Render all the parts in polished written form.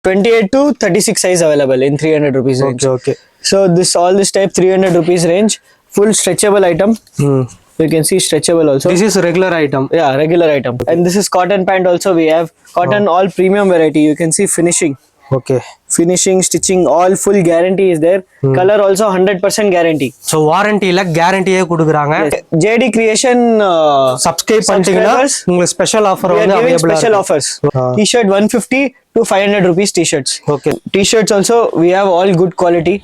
28 to 36 size available in 300 rupees range. Okay. So all this type 300 rupees range, full stretchable item. You can see stretchable also. This is regular item. Yeah, regular item. And this is cotton pant also. We have cotton all premium variety. You can see finishing. Okay. Finishing, stitching, all full guarantee is there. Color also 100% guarantee. So warranty la guarantee குடுக்குறாங்க. JD Creation subscribe பண்ணிட்டீங்கன்னா உங்களுக்கு special offer வந்து available special offers. T-shirt 150 to 500 rupees T-shirts. Okay. T-shirts also we have all good quality.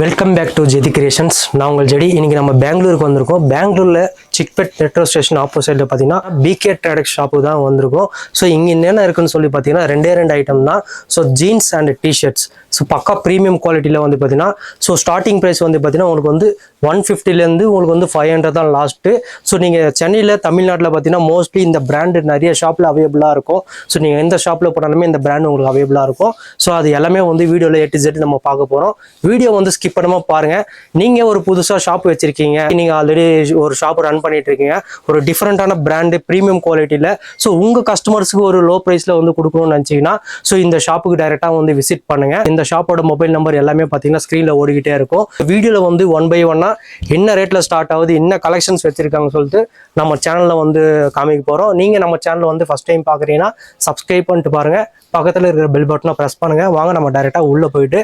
Welcome back to JD creations. நான் உங்கள் JD. இன்னைக்கு நம்ம பெங்களூருக்கு வந்திருக்கோம். பெங்களூரில் சிக்பெட் மெட்ரோ ஸ்டேஷன் ஆப்போசிட்டில் பார்த்தீங்கன்னா பிகே ட்ராடக்ஸ் ஷாப்பு தான் வந்திருக்கோம். ஸோ இங்கே என்னென்ன இருக்குன்னு சொல்லி பார்த்தீங்கன்னா ரெண்டு ஐட்டம் தான். So jeans and T-shirts. So பக்கா ப்ரீமியம் குவாலிட்டியில் வந்து பார்த்தீங்கன்னா ஸோ ஸ்டார்டிங் ப்ரைஸ் வந்து பார்த்தீங்கன்னா உங்களுக்கு வந்து 150லேருந்து உங்களுக்கு வந்து 500 தான் லாஸ்ட்டு. ஸோ நீங்கள் சென்னையில் தமிழ்நாட்டில் பார்த்தீங்கன்னா மோஸ்ட்லி இந்த பிராண்டு நிறைய ஷாப்பில் அவைலபிளாக இருக்கும். ஸோ நீங்கள் எந்த ஷாப்பில் போனாலுமே இந்த பிராண்ட் உங்களுக்கு அவைலபிளாக இருக்கும். ஸோ அது எல்லாமே வந்து வீடியோவில் A to Z நம்ம பார்க்க போகிறோம். வீடியோ வந்து ஸ்கிப் பண்ணாமல் பாருங்க. நீங்கள் ஒரு புதுசாக ஷாப் வச்சிருக்கீங்க, நீங்கள் ஆல்ரெடி ஒரு ஷாப் ரன் பண்ணிட்டு இருக்கீங்க, ஒரு டிஃப்ரெண்டான பிராண்டு ப்ரீமியம் குவாலிட்டியில் ஸோ உங்கள் கஸ்டமர்ஸுக்கு ஒரு லோ ப்ரைஸில் வந்து கொடுக்கணும்னு நினச்சிங்கன்னா ஸோ இந்த ஷாப்புக்கு டைரெக்டாக வந்து விசிட் பண்ணுங்க. இந்த ஷாப்போட மொபைல் நம்பர் எல்லாமே பார்த்தீங்கன்னா ஸ்க்ரீனில் ஓடிக்கிட்டே இருக்கும். வீடியோவில் வந்து 1 by 1 என்ன ரேட்டில் ஸ்டார்ட் ஆகுது, என்ன கலெக்ஷன்ஸ் வச்சிருக்காங்கன்னு சொல்லிட்டு நம்ம சேனலில் வந்து காமிக்க போகிறோம். நீங்கள் நம்ம சேனலை வந்து ஃபஸ்ட் டைம் பார்க்குறீங்கன்னா சப்ஸ்கிரைப் பண்ணிட்டு பாருங்கள். பக்கத்தில் இருக்கிற பெல் பட்டனை ப்ரெஸ் பண்ணுங்கள். வாங்க நம்ம டைரெக்டாக உள்ளே போயிட்டு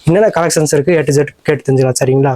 என்னென்ன கலெக்ஷன்ஸ் இருக்குது A to Z கேட்டு தெரிஞ்சுக்கலாம். சரிங்களா?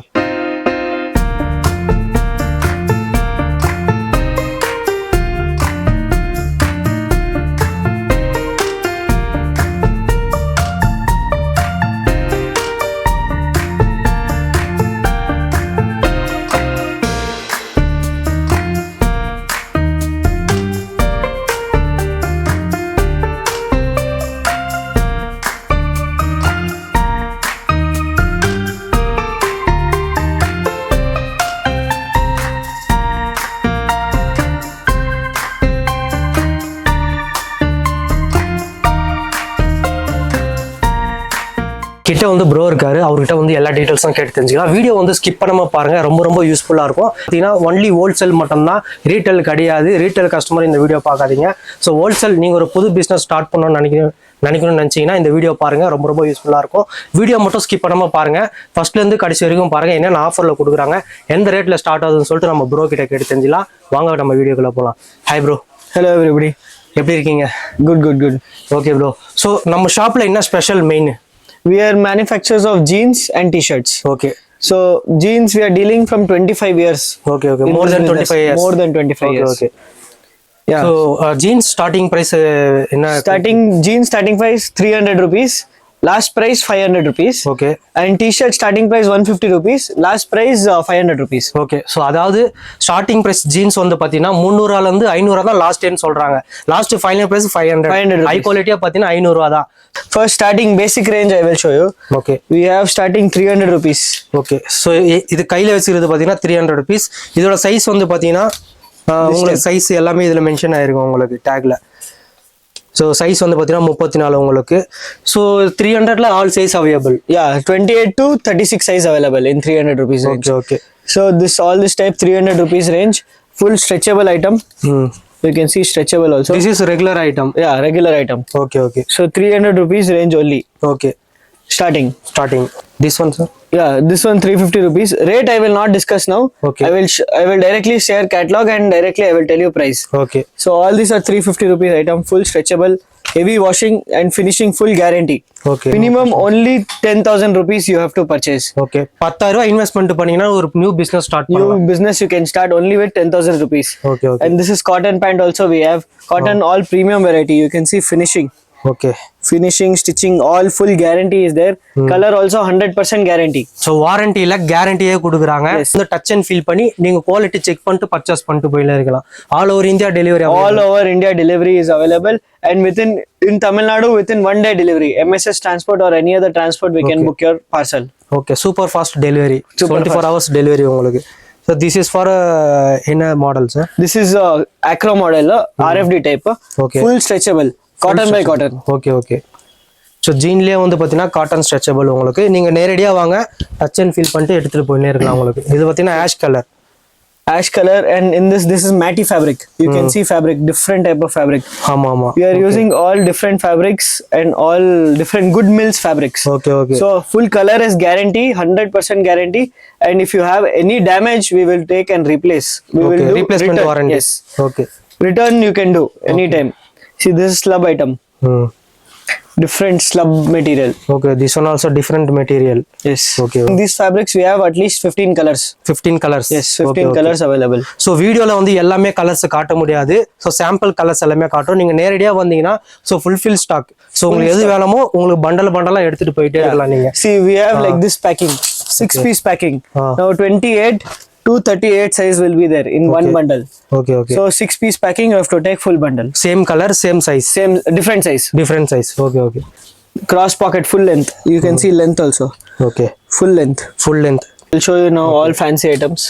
கிட்ட வந்து ப்ரோ இருக்காரு. அவர்கிட்ட வந்து எல்லா டீட்டெயில்ஸும் கேட்டு தெரிஞ்சுக்கலாம். வீடியோ வந்து ஸ்கிப் பண்ணாம பாருங்க. ரொம்ப யூஸ்ஃபுல்லா இருக்கும். பார்த்தீங்கன்னா ஒன்லி ஹோல்சேல் மட்டும்தான், ரீட்டைல் கிடையாது. ரீட்டைல் கஸ்டமர் இந்த வீடியோ பார்க்காதீங்க. ஸோ ஹோல்சேல் நீங்க ஒரு புது பிஸ்னஸ் ஸ்டார்ட் பண்ணணும்னு நினைக்கணும்னு நினைச்சீங்கன்னா இந்த வீடியோ பாருங்க. ரொம்ப யூஸ்ஃபுல்லா இருக்கும். வீடியோ மட்டும் ஸ்கிப் பண்ணாம பாருங்க. ஃபர்ஸ்ட்ல இருந்து கடைசி வரைக்கும் பாருங்க. என்னென்ன ஆஃபர்ல கொடுக்குறாங்க, எந்த ரேட்ல ஸ்டார்ட் ஆகுதுன்னு சொல்லிட்டு நம்ம ப்ரோ கிட்ட கேட்டு தெரிஞ்சுக்கலாம். வாங்க நம்ம வீடியோக்குள்ள போகலாம். Hi bro. Hello everybody. எப்படி இருக்கீங்க? Good. Okay bro. ஸோ நம்ம ஷாப்ல என்ன special main? We are manufacturers of jeans and T-shirts. Okay. So jeans we are dealing from 25 years. Okay. More than 25 years. More than 25 years. Okay. Yeah. So jeans starting price enna? Jeans starting price 300 rupees. Last price 500 rupees. Okay. And T-shirt starting price 150 rupees. Last price 500 rupees. Okay. So அதாவது starting price jeans வந்து பாத்தீங்கன்னா 300 இருந்து 500 தான் லாஸ்ட்னு சொல்றாங்க. Last final price 500. High குவாலிட்டியா பாத்தீங்கன்னா 500 தான். First starting basic range I will show you. Okay. We have starting 300 rupees. Okay. So இது கையில வச்சிருக்கிறது பாத்தீங்கன்னா 300 rupees. இதோட சைஸ் வந்து பாத்தீங்கன்னா உங்களுக்கு சைஸ் எல்லாமே இதுல மென்ஷன் ஆயிருக்கும் உங்களுக்கு டேக்ல. ஸோ சைஸ் வந்து பார்த்தீங்கன்னா 34 உங்களுக்கு. ஸோ 300ல all size available. Yeah, 28 to 36 size available in 300 rupees range. Okay. So all this type 300 rupees range, full stretchable item. You can see stretchable also. This is regular item. Yeah, regular item. Okay. So 300 rupees range only. Okay. Starting. This one, sir? Yeah, this one 350 rupees. Rate I will not discuss now. Okay. I will directly share catalog and directly I will tell you price. Okay. So all these are 350 rupees item, full stretchable, heavy washing and finishing, full guarantee. Okay. Minimum only 10,000 rupees you have to purchase. Okay. 10,000 investment பண்ணீங்கன்னா ஒரு new business start பண்ணலாம். New business you can start only with 10,000 rupees. Okay. And this is cotton pant also we have. Cotton all premium variety. You can see finishing. Okay. Finishing, stitching, all full guarantee is there. Color also 100% guarantee. So வாரண்டில கேரண்டியே கொடுக்குறாங்க. இந்த touch and feel பண்ணி நீங்க quality check பண்ணிட்டு purchase பண்ணிட்டு போயில இருக்கலாம். All over India delivery. All over India delivery is available and in Tamil Nadu within 1 day delivery. MSS transport or any other transport we can book your parcel. Okay, super fast delivery. 24 hours delivery உங்களுக்கு. So this is for என்ன model sir? This is Acro model, RFD type. Okay. Full stretchable. Cotton by cotton. Okay. So ஜீன்லேயே வந்து பார்த்தீங்கன்னா cotton stretchable உங்களுக்கு. நீங்கள் நேரடியாக வாங்க touch and feel பண்ணிட்டு எடுத்துகிட்டு போயினே இருக்கலாம் உங்களுக்கு. இது பார்த்தீங்கன்னா ash color, and in this is matte fabric. You can see fabric, different type of fabric. ஆமாம். We are using all different fabrics and all different good mills fabrics. Okay. So full color is guarantee, 100% guarantee, and if you have any damage, we will take and replace. We will do replacement return. warranty. Yes. Okay. Return you can do anytime. See, this is slub item. Different slub material. Okay, this one also different material. Yes. Okay. In these fabrics we have at least 15 colors. 15 colors. Yes, 15 colors available. So வீடியோவில் வந்து எல்லாமே colours காட்ட முடியாது. So sample colours எல்லாமே காட்டும். நீங்கள் நேரடியாக வந்தீங்கன்னா ஸோ ஃபுல்ஃபில் ஸ்டாக். ஸோ உங்களுக்கு எது வேணுமோ உங்களுக்கு பண்டலாக எடுத்துகிட்டு போயிட்டே இருக்கலாம் நீங்கள். See, we have like this packing, 6-piece packing. Now 28 to 38 size will be there in one bundle. Okay. So 6-piece packing, you have to take full bundle. Same color, same size. Same, different size. Different size. Okay. Cross pocket, full length. You can see length also. Okay. Full length. Full length. I'll show you now all fancy items.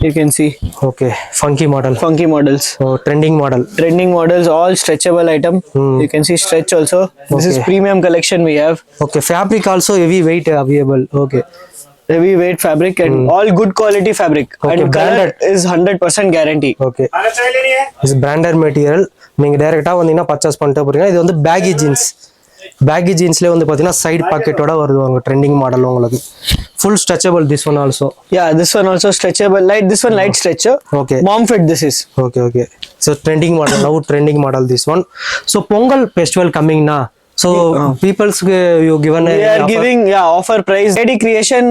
You can see. Okay. Funky model. Funky models. Oh, trending model. Trending models, all stretchable item. You can see stretch also. This is premium collection we have. Okay. Fabric also heavy weight available. Okay. Heavy weight fabric and all good quality fabric. Okay, And color branded. is 100% guarantee. Okay. This branded material. நீங்க டைரக்டா வந்தீங்கன்னா purchase பண்ணிட்டு போறீங்க. இது வந்து baggy jeans. Baggy ஜீன்ஸ்லேயே வந்து பார்த்தீங்கன்னா side பாக்கெட்டோட வருது உங்க ட்ரெண்டிங் மாடல் உங்களுக்கு. Full stretchable this one also. Yeah, this one also stretchable. This one light stretcher. Okay. Mom fit this is. Okay. So trending model, now trending model this one. So Pongal festival coming na. So people's you given we are giving offer price. Lady creation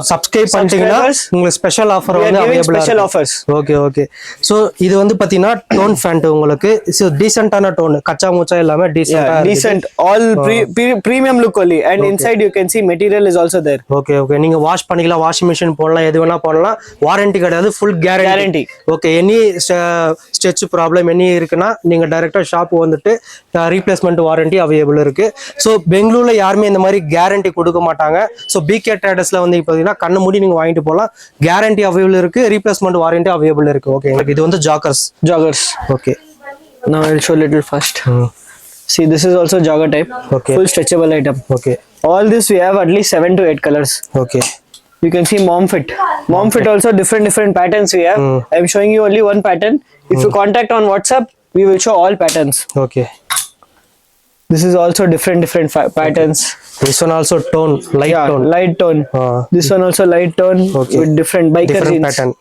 subscribe பண்ணிட்டீங்கன்னா உங்களுக்கு special offer வந்து available special offers. Okay. So இது வந்து பாத்தீங்கன்னா tone pant உங்களுக்கு so டீசன்ட்டான tone கச்சா மூச்சா இல்லாம டீசன்ட்டா decent all premium look only, and inside you can see material is also there. Okay. நீங்க வாஷ் பண்ணிக்கலாம், வாஷிங் மெஷின் போடலாம், எது வேணா போடலாம். வாரண்டி கிடையாது, full guarantee. Okay. Any stretch problem any இருக்குன்னா நீங்க டைரக்டா ஷாப் வந்துட்டு ரீப்ளேஸ்மெண்ட் வாரண்டி அவைலபிள் இருக்கு. சோ பெங்களூர்ல யாருமே இந்த மாதிரி கேரண்டி கொடுக்க மாட்டாங்க. சோ பிகே ட்ரேடர்ஸ்ல வந்து பாத்தீங்கன்னா கண்ணு மூடி நீங்க வாங்கிட்டு போலாம். கேரண்டி அவைலபிள் இருக்கு, ரீப்ளேஸ்மெண்ட் வாரண்டி அவைலபிள் இருக்கு. ஓகே. இது வந்து joggers. Okay. Now I'll show little first. See, this is also jogger type. Okay. Full stretchable item. Okay. All this we have at least 7 to 8 colors. Okay. You can see mom fit also different patterns we have. I'm showing you only one pattern. If you contact on WhatsApp, we will show all patterns. Okay. This is also different patterns. This one also tone, light tone. This one also light tone. Okay. With different biker jeans pattern.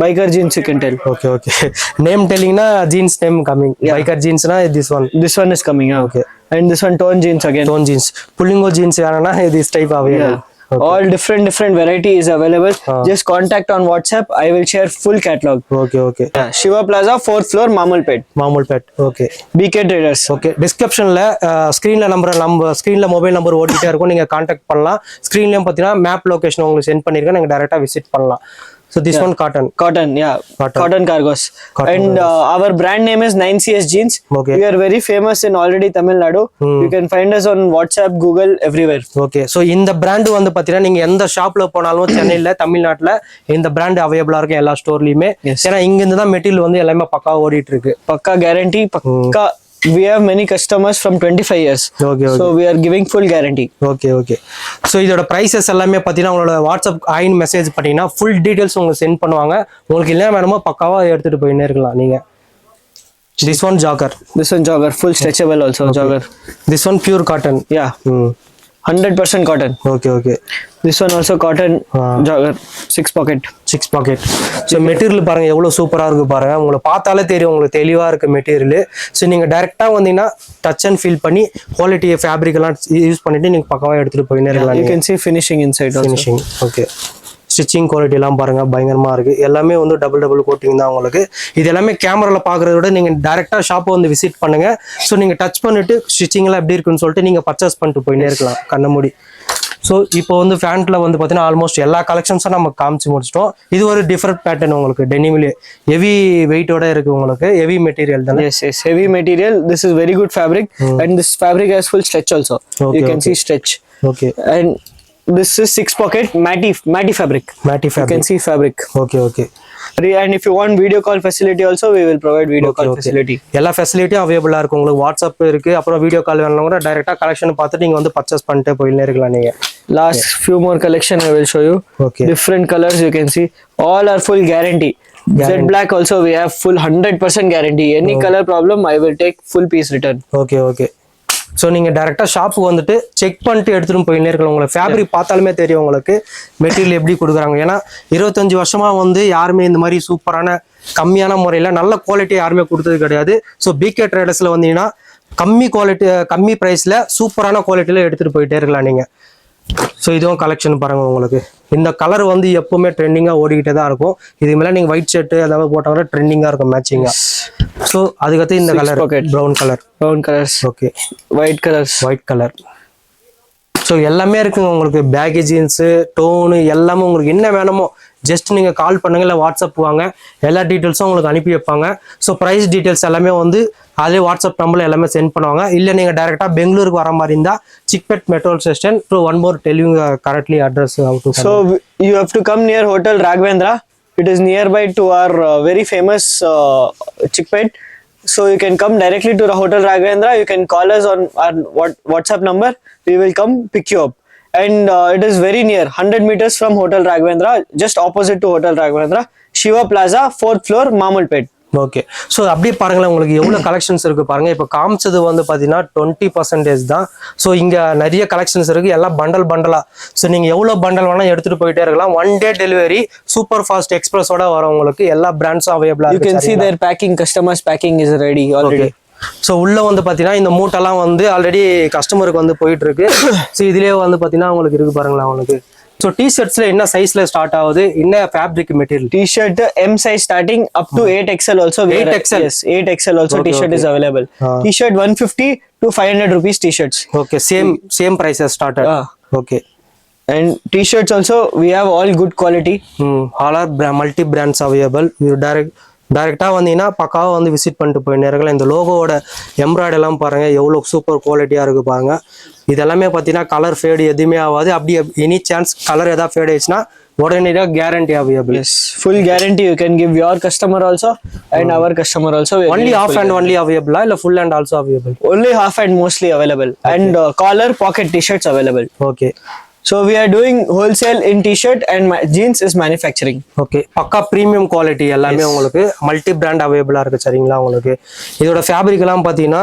Biker jeans you can tell. Okay. Name telling na jeans name coming. Biker jeans na this one is coming. Okay. And this one tone jeans again. Tone jeans. Pullingo jeans yana this type available. Okay. All different variety is available. Just contact on WhatsApp. I will share full catalog. Okay. Shiva Plaza, 4th floor, Mamulpet. Okay. BK Traders. Okay. Descriptionல ஸ்கிரீன்ல ஸ்கிரீன்ல mobile number ஓடிட்டே இருக்கும், நீங்க contact பண்ணலாம். ஸ்கிரீன்லயும் பாத்தீங்கன்னா map location உங்களுக்கு send பண்ணிருக்கேன், நீங்க டைரக்டா விசிட் பண்ணலாம். So this one cotton cargos. And our brand name is 9CS Jeans. Okay. We are very famous in already Tamil Nadu. You can find us on WhatsApp, Google, everywhere. Okay. So இந்த brand வந்து பாத்தீங்கன்னா நீங்க எந்த ஷாப்ல போனாலும் சென்னையில தமிழ்நாட்டுல இந்த பிராண்ட் அவைலபிளா இருக்கு எல்லா ஸ்டோர்லயுமே. ஏன்னா இங்க இருந்து தான் மெட்டீரியல் வந்து எல்லாமே பக்கா ஓடிட்டு இருக்கு. பக்கா கேரண்டி, பக்கா. We have many customers from 25 years. Okay. So we are giving full guarantee. Okay. So இதோட prices எல்லாமே பாத்தீங்கன்னா உங்களோட வாட்ஸ்அப் ஆயின் மெசேஜ் பண்ணீங்கன்னா full details உங்களுக்கு சென்ட் பண்ணுவாங்க. உங்களுக்கு என்ன வேணுமோ பக்காவா எடுத்துட்டு போயினே இருக்கலாம் நீங்க. This one jogger, full stretchable also. Okay. Jogger. This one pure cotton. Yeah. 100% cotton. Okay. This one also cotton jogger, 6 pocket. So material பாருங்க எவ்வளோ சூப்பராக இருக்கு பாருங்க. உங்களை பார்த்தாலே தெரியும் உங்களுக்கு தெளிவாக இருக்கு மெட்டீரியல். ஸோ நீங்கள் டேரெக்டாக வந்தீங்கன்னா டச் அண்ட் ஃபீல் பண்ணி குவாலிட்டி ஃபேப்ரிக் எல்லாம் யூஸ் பண்ணிட்டு நீங்கள் பக்கவாக எடுத்துட்டு போயினே இருக்கலாம். You can see finishing inside. Finishing. Okay. Stitching quality எல்லாம் பாருங்க பயங்கரமா இருக்கு. எல்லாமே வந்து டபுள் கோட்டிங் தான் உங்களுக்கு. இது எல்லாமே கேமரால பாக்குறத விட நீங்க டைரக்டா ஷாப்பை வந்து விசிட் பண்ணுங்க. ஸோ நீங்க டச் பண்ணிட்டு ஸ்டிச்சிங் எல்லாம் எப்படி இருக்குன்னு சொல்லிட்டு நீங்க பர்ச்சேஸ் பண்ணிட்டு போயினே இருக்கலாம் கண்ண மூடி. ஸோ இப்போ வந்து ஃபேண்ட்ல வந்து பார்த்தீங்கன்னா ஆல்மோஸ்ட் எல்லா கலெக்ஷன்ஸும் நம்ம காமிச்சு முடிச்சிட்டோம். இது ஒரு டிஃபரெண்ட் பேட்டர்ன் உங்களுக்கு டெனிமிலே ஹெவி வெயிட்டோட இருக்கு உங்களுக்கு. ஹெவி மெட்டீரியல் தானே? Yes, heavy material. This is very good fabric. And this fabric has full stretch also. You can see stretch. Okay. And this is 6 pocket matte fabric. You can see fabric. Okay. And if you want video call facility also, we will provide video call facility. எல்லா ஃபெசிலிட்டியும் அவைலபிளா இருக்கு. உங்களுக்கு WhatsApp இருக்கு, அப்புறம் video call வேணும்னா கூட டைரக்டா கலெக்ஷன் பார்த்துட்டு நீங்க வந்து பர்ச்சேஸ் பண்ணிட்டு போயிட்டே இருக்கலாம் நீங்க. Last few more collection I will show you. Okay. Different colors you can see. All are full guarantee. Jet black also we have full 100% guarantee. Any color problem I will take full piece return. Okay. So நீங்கள் டேரெக்டாக ஷாப்புக்கு வந்துட்டு check பண்ணிட்டு எடுத்துகிட்டு போயின்னே இருக்கலாம். உங்களுக்கு fabric பார்த்தாலுமே தெரியும் உங்களுக்கு மெட்டீரியல் எப்படி கொடுக்குறாங்க. ஏன்னா 25 வருஷமாக வந்து யாருமே இந்த மாதிரி சூப்பரான கம்மியான முறையில் நல்ல குவாலிட்டி யாருமே கொடுத்தது கிடையாது. ஸோ பிகே ட்ரேடர்ஸில் வந்தீங்கன்னா கம்மி ப்ரைஸில் சூப்பரான குவாலிட்டியில் எடுத்துகிட்டு போயிட்டே இருக்கலாம் நீங்கள். ஸோ இதுவும் கலெக்ஷன் பாருங்கள். உங்களுக்கு இந்த கலர் வந்து எப்பவுமே ட்ரெண்டிங்காக ஓடிக்கிட்டே தான் இருக்கும். இது மேலே நீங்கள் ஒயிட் ஷர்ட்டு அதாவது போட்டால் ட்ரெண்டிங்காக இருக்கும் மேட்சிங்காக. ஸோ அதுக்கடுத்து இந்த colour brown colours. Okay. White colour. So எல்லாமே இருக்குங்க உங்களுக்கு. பேகி ஜீன்ஸு, டோனு எல்லாமே உங்களுக்கு என்ன வேணுமோ ஜஸ்ட் நீங்கள் கால் பண்ணுங்க, இல்லை வாட்ஸ்அப் வாங்க, எல்லா டீட்டெயில்ஸும் உங்களுக்கு அனுப்பி வைப்பாங்க. ஸோ ப்ரைஸ் டீட்டெயில்ஸ் எல்லாமே வந்து அதே வாட்ஸ்அப் நம்பரில் எல்லாமே சென்ட் பண்ணுவாங்க. இல்லை நீங்கள் டேரெக்டாக பெங்களூருக்கு வர மாதிரி இருந்தால் Chickpet metro station. To one more tell you correctly address. So you have to come near Hotel Raghavendra. It is nearby to our very famous Chickpet. So you can come directly to the Hotel Raghavendra. You can call us on our WhatsApp number. We will come pick you up. And it is very near, 100 meters from Hotel Raghavendra, just opposite to Hotel Raghavendra, Shiva Plaza, 4th floor, Mamalpet. Okay. So அப்படியே பாருங்களேன் உங்களுக்கு எவ்வளோ collections இருக்கு பாருங்க. இப்போ காமிச்சது வந்து பார்த்தீங்கன்னா 20% தான். ஸோ இங்கே நிறைய கலெக்ஷன்ஸ் இருக்கு, எல்லாம் பண்டலா. ஸோ நீங்கள் எவ்வளோ பண்டல் வேணால் எடுத்துட்டு போயிட்டே இருக்கலாம். 1 day டெலிவரி சூப்பர் ஃபாஸ்ட் எக்ஸ்பிரஸோட வரும் உங்களுக்கு. எல்லா பிராண்ட்ஸும் அவைலபிளா இருக்கு. You can see their packing, customers packing is ready already. So உள்ள வந்து பார்த்தீங்கன்னா இந்த மூட்டெல்லாம் வந்து ஆல்ரெடி கஸ்டமருக்கு வந்து போயிட்டு இருக்கு. ஸோ இதுலேயே வந்து பார்த்தீங்கன்னா உங்களுக்கு இருக்கு பாருங்களா உங்களுக்கு. So t-shirts என்ன சைஸ்ல ஸ்டார்ட் ஆகுது, என்ன fabric material? T-shirt M size starting up to 8XL also. 8XL. Yes, 8XL also T-shirt is available. T-shirt 150 to 500 rupees T-shirts. Okay, same prices started. Okay. And T-shirts also we have all good quality. All are multi brands available. You டைரெக்டாக வந்தீங்கன்னா பக்காவாக வந்து visit பண்ணிட்டு போய் நேரங்கள். இந்த லோகோவோட எம்ப்ராய்டு எல்லாம் பாருங்கள் எவ்வளோ சூப்பர் குவாலிட்டியாக இருக்குது பாருங்கள். இதெல்லாமே பார்த்தீங்கன்னா கலர் ஃபேடு எதுவுமே ஆகாது. அப்படி எனி சான்ஸ் கலர் எதாவது ஃபேட் ஆயிடுச்சுன்னா உடனடியாக guarantee available. Yes, full guarantee you can give your customer also and our customer also. Only half and only available இல்லை full and also available? Only half and mostly available. And collar pocket T-shirts available. Okay. So we are doing wholesale in T-shirt and jeans is manufacturing. Okay. பக்கா premium quality எல்லாமே உங்களுக்கு multi brand அவைலபிளா இருக்கு சரிங்களா. உங்களுக்கு இதோட fabric எல்லாம் பார்த்தீங்கன்னா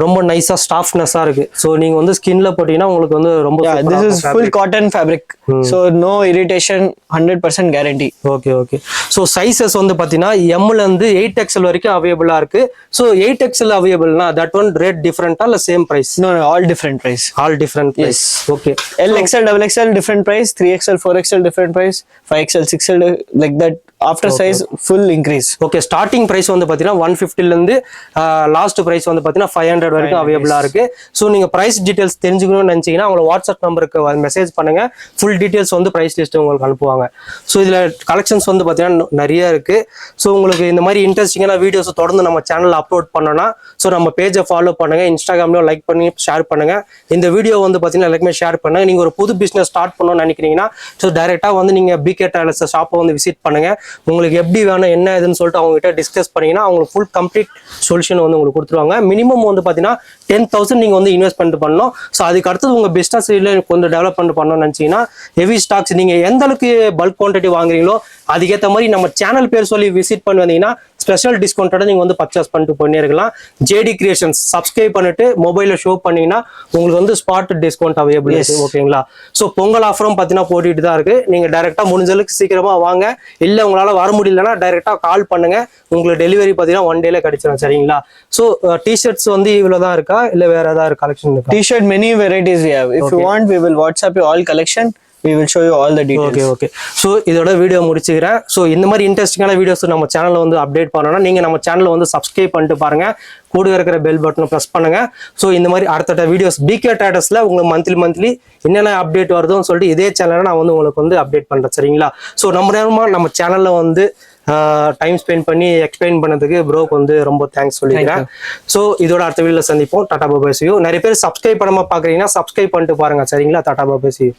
ரொம்ப நைஸா ஸ்டாஃப்னஸா இருக்கு. ஸோ நீங்க வந்து ஸ்கின்ல போட்டீங்கன்னா உங்களுக்கு வந்து ரொம்ப this is full cotton fabric. So no irritation, 100% guarantee. Okay. So sizes வந்து பார்த்தீங்கன்னா எம்ல இருந்து 8XL வரைக்கும் அவைலபிளா இருக்கு. ஸோ 8XL அவைலபிள்னா தட் ஒன் ரேட் டிஃபரெண்டா இல்லை same price? No, all different price. All different price. Okay. LXL, XXL different price, 3XL, 4XL different price, 5XL, 6XL like that. After size full increase. Okay. Starting price வந்து பார்த்தீங்கன்னா 150 இருந்து last price வந்து பார்த்தீங்கன்னா 500 வரைக்கும் அவைலபிளா இருக்கு. So நீங்க price details தெரிஞ்சுக்கணும்னு நினைச்சீங்கன்னா உங்களோட வாட்ஸ்அப் நம்பருக்கு மெசேஜ் பண்ணுங்க. ஃபுல் டீடைல்ஸ் வந்து பிரைஸ் லிஸ்ட் உங்களுக்கு அனுப்புவாங்க. ஸோ இதுல கலெக்ஷன்ஸ் வந்து பார்த்தீங்கன்னா நிறைய இருக்கு. ஸோ உங்களுக்கு இந்த மாதிரி இன்ட்ரெஸ்டிங்கான வீடியோஸ் தொடர்ந்து நம்ம சேனல்ல அப்லோட் பண்ணோம்னா ஸோ நம்ம பேஜை ஃபாலோ பண்ணுங்க, இன்ஸ்டாகிராம்லயும் லைக் பண்ணி ஷேர் பண்ணுங்க. இந்த வீடியோ வந்து பார்த்தீங்கன்னா எல்லாருமே ஷேர் பண்ணுங்க. நீங்க ஒரு புது பிசினஸ் ஸ்டார்ட் பண்ணணும்னு நினைக்கிறீங்கன்னா ஸோ டைரக்டா வந்து நீங்க பிகே ட்ரேடர்ஸ் ஷாப்பை வந்து விசிட் பண்ணுங்க. உங்களுக்கு எப்படி வேணும் என்ன ஏதுன்னு சொல்லிட்டு அவங்க கிட்ட டிஸ்கஸ் பண்ணீங்கன்னா அவங்களுக்கு ஃபுல் கம்ப்ளீட் சொல்யூஷன் வந்து உங்களுக்கு கொடுத்துருவாங்க. மினிமம் வந்து பார்த்தீங்கன்னா 10,000 நீங்க வந்து இன்வெஸ்ட்மெண்ட் பண்ணணும். ஸோ அதுக்கு அடுத்தது உங்க பிஸ்னஸ் கொஞ்சம் டெவலப்மெண்ட் பண்ணணும்னு நினைச்சீங்கன்னா ஹெவி ஸ்டாக்ஸ் நீங்க எந்த அளவுக்கு பல்க் குவான்டிட்டி வாங்குறீங்களோ அதுக்கேற்ற மாதிரி நம்ம சேனல் பேர் சொல்லி விசிட் பண்ணி வந்தீங்கன்னா ஸ்பெஷல் டிஸ்கவுண்டோட நீங்க வந்து பர்ச்சேஸ் பண்ணிட்டு போயிட்டே இருக்கலாம். ஜேடி கிரியேஷன்ஸ் சப்ஸ்கிரைப் பண்ணிட்டு மொபைல ஷோ பண்ணீங்கன்னா உங்களுக்கு வந்து ஸ்பாட் டிஸ்கவுண்ட் அவைலபிள் இருக்கு. ஓகேங்களா. ஸோ பொங்கல் ஆஃபரும் பார்த்தீங்கன்னா போட்டுட்டு தான் இருக்கு. நீங்க டைரக்டா முடிஞ்சளவுக்கு சீக்கிரமா வாங்க. இல்லை உங்களால வர முடியலன்னா டைரக்டா கால் பண்ணுங்க. உங்களுக்கு டெலிவரி பார்த்தீங்கன்னா 1 dayல கிடைச்சிடும் சரிங்களா. ஸோ டிஷர்ட்ஸ் வந்து இவ்வளவுதான் இருக்கா இல்லை வேற ஏதாவது கலெக்ஷன் இருக்கா? T-shirt many varieties we have. If you want we will WhatsApp you all collection. We will show you all the details. Okay. So இதோட வீடியோ முடிச்சுக்கிறேன். ஸோ இந்த மாதிரி இன்ட்ரெஸ்டிங்கான வீடியோஸ் நம்ம சேனல்ல வந்து அப்டேட் பண்ணணும்னா நீங்க நம்ம சேனலை வந்து சப்ஸ்கிரைப் பண்ணிட்டு பாருங்க. கூட இருக்கிற பெல் பட்டனை ப்ரெஸ் பண்ணுங்க. ஸோ இந்த மாதிரி அடுத்த வீடியோஸ் பிகே ட்ரேடர்ஸ்ல உங்களுக்கு மந்த்லி என்னென்ன அப்டேட் வருதுன்னு சொல்லிட்டு இதே சேனல்ல நான் வந்து உங்களுக்கு வந்து அப்டேட் பண்றேன் சரிங்களா. ஸோ நம்ம சேனல்ல வந்து டைம் ஸ்பெண்ட் பண்ணி எக்ஸ்பிளைன் பண்ணதுக்கு ப்ரோக்கு வந்து ரொம்ப தேங்க்ஸ் சொல்லிக்கிறேன். ஸோ இதோட அடுத்த வீடியோல சந்திப்போம். Ta-ta bye bye. See you. நிறைய பேர் சப்ஸ்கிரைப் பண்ணாம பாக்குறீங்கன்னா சப்ஸ்கிரைப் பண்ணிட்டு பாருங்க சரிங்களா. Ta-ta bye bye. See you.